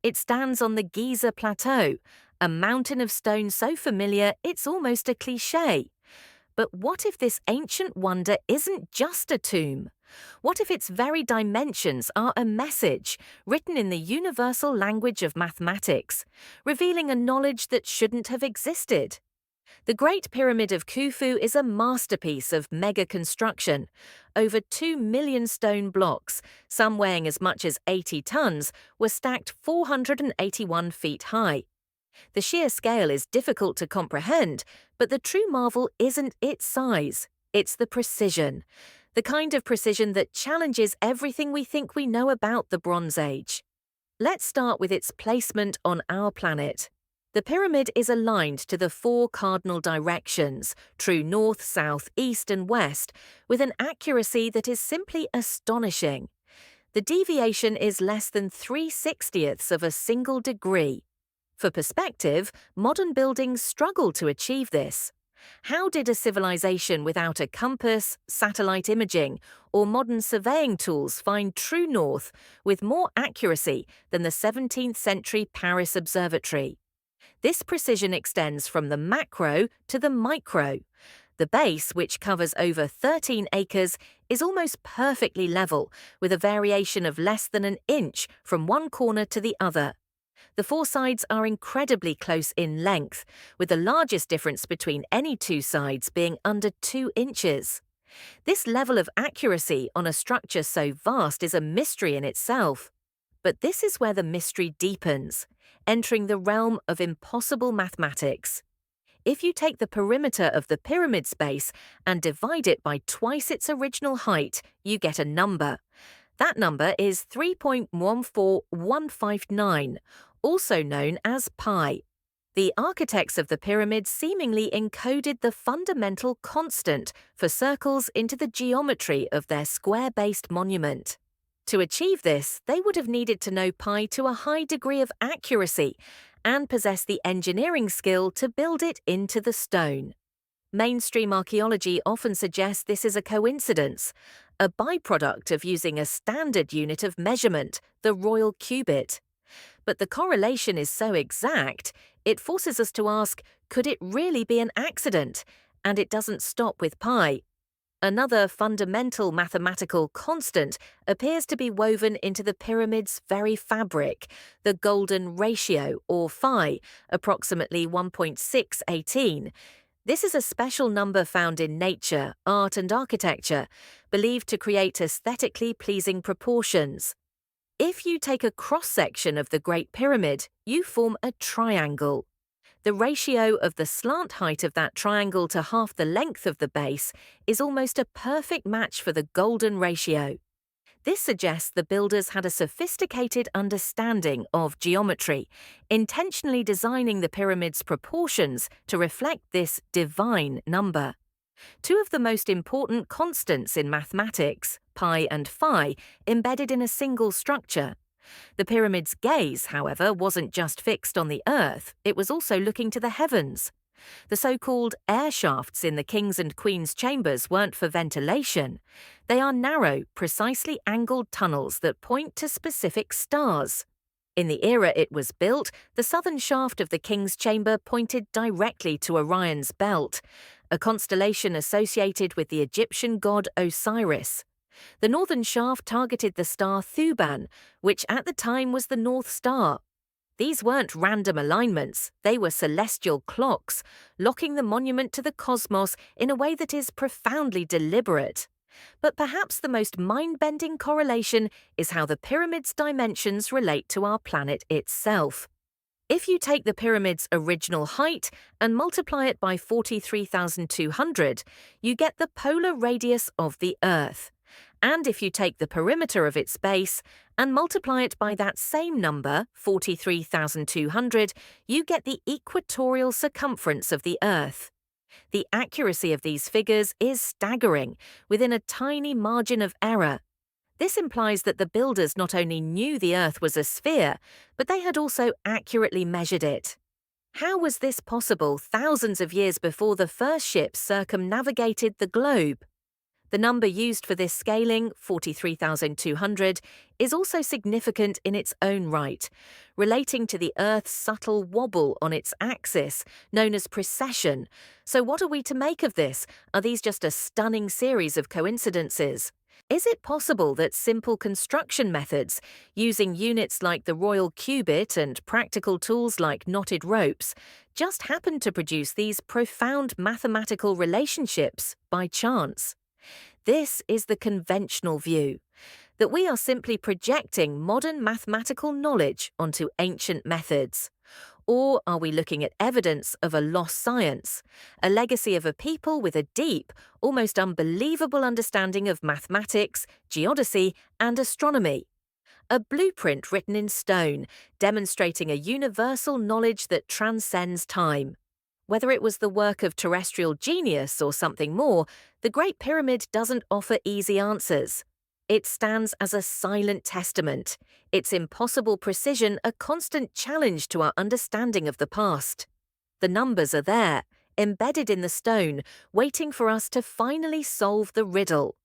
It stands on the Giza Plateau, a mountain of stone so familiar it's almost a cliché. But what if this ancient wonder isn't just a tomb? What if its very dimensions are a message written in the universal language of mathematics, revealing a knowledge that shouldn't have existed? The Great Pyramid of Khufu is a masterpiece of mega construction. Over 2 million stone blocks, some weighing as much as 80 tons, were stacked 481 feet high. The sheer scale is difficult to comprehend, but the true marvel isn't its size, it's the precision. The kind of precision that challenges everything we think we know about the Bronze Age. Let's start with its placement on our planet. The pyramid is aligned to the four cardinal directions, true north, south, east, and west, with an accuracy that is simply astonishing. The deviation is less than 3/60ths of a single degree. For perspective, modern buildings struggle to achieve this. How did a civilization without a compass, satellite imaging, or modern surveying tools find true north with more accuracy than the 17th century Paris Observatory? This precision extends from the macro to the micro. The base, which covers over 13 acres, is almost perfectly level, with a variation of less than an inch from one corner to the other. The four sides are incredibly close in length, with the largest difference between any two sides being under 2 inches. This level of accuracy on a structure so vast is a mystery in itself. But this is where the mystery deepens, entering the realm of impossible mathematics. If you take the perimeter of the pyramid's base and divide it by twice its original height, you get a number. That number is 3.14159, also known as pi. The architects of the pyramid seemingly encoded the fundamental constant for circles into the geometry of their square-based monument. To achieve this, they would have needed to know pi to a high degree of accuracy and possess the engineering skill to build it into the stone. Mainstream archaeology often suggests this is a coincidence, a byproduct of using a standard unit of measurement, the royal cubit. But the correlation is so exact, it forces us to ask, could it really be an accident? And it doesn't stop with pi. Another fundamental mathematical constant appears to be woven into the pyramid's very fabric, the golden ratio, or phi, approximately 1.618. This is a special number found in nature, art, and architecture, believed to create aesthetically pleasing proportions. If you take a cross-section of the Great Pyramid, you form a triangle. The ratio of the slant height of that triangle to half the length of the base is almost a perfect match for the golden ratio. This suggests the builders had a sophisticated understanding of geometry, intentionally designing the pyramid's proportions to reflect this divine number. Two of the most important constants in mathematics, pi and phi, embedded in a single structure. The pyramid's gaze, however, wasn't just fixed on the earth, it was also looking to the heavens. The so-called air shafts in the king's and queen's chambers weren't for ventilation. They are narrow, precisely angled tunnels that point to specific stars. In the era it was built, the southern shaft of the king's chamber pointed directly to Orion's belt, a constellation associated with the Egyptian god Osiris. The northern shaft targeted the star Thuban, which at the time was the North Star. These weren't random alignments, they were celestial clocks, locking the monument to the cosmos in a way that is profoundly deliberate. But perhaps the most mind-bending correlation is how the pyramid's dimensions relate to our planet itself. If you take the pyramid's original height and multiply it by 43,200, you get the polar radius of the Earth. And if you take the perimeter of its base and multiply it by that same number, 43,200, you get the equatorial circumference of the Earth. The accuracy of these figures is staggering, within a tiny margin of error. This implies that the builders not only knew the Earth was a sphere, but they had also accurately measured it. How was this possible thousands of years before the first ships circumnavigated the globe? The number used for this scaling, 43,200, is also significant in its own right, relating to the Earth's subtle wobble on its axis, known as precession. So what are we to make of this? Are these just a stunning series of coincidences? Is it possible that simple construction methods, using units like the royal cubit and practical tools like knotted ropes, just happened to produce these profound mathematical relationships by chance? This is the conventional view, that we are simply projecting modern mathematical knowledge onto ancient methods. Or are we looking at evidence of a lost science, a legacy of a people with a deep, almost unbelievable understanding of mathematics, geodesy, and astronomy? A blueprint written in stone, demonstrating a universal knowledge that transcends time. Whether it was the work of terrestrial genius or something more, the Great Pyramid doesn't offer easy answers. It stands as a silent testament, its impossible precision a constant challenge to our understanding of the past. The numbers are there, embedded in the stone, waiting for us to finally solve the riddle.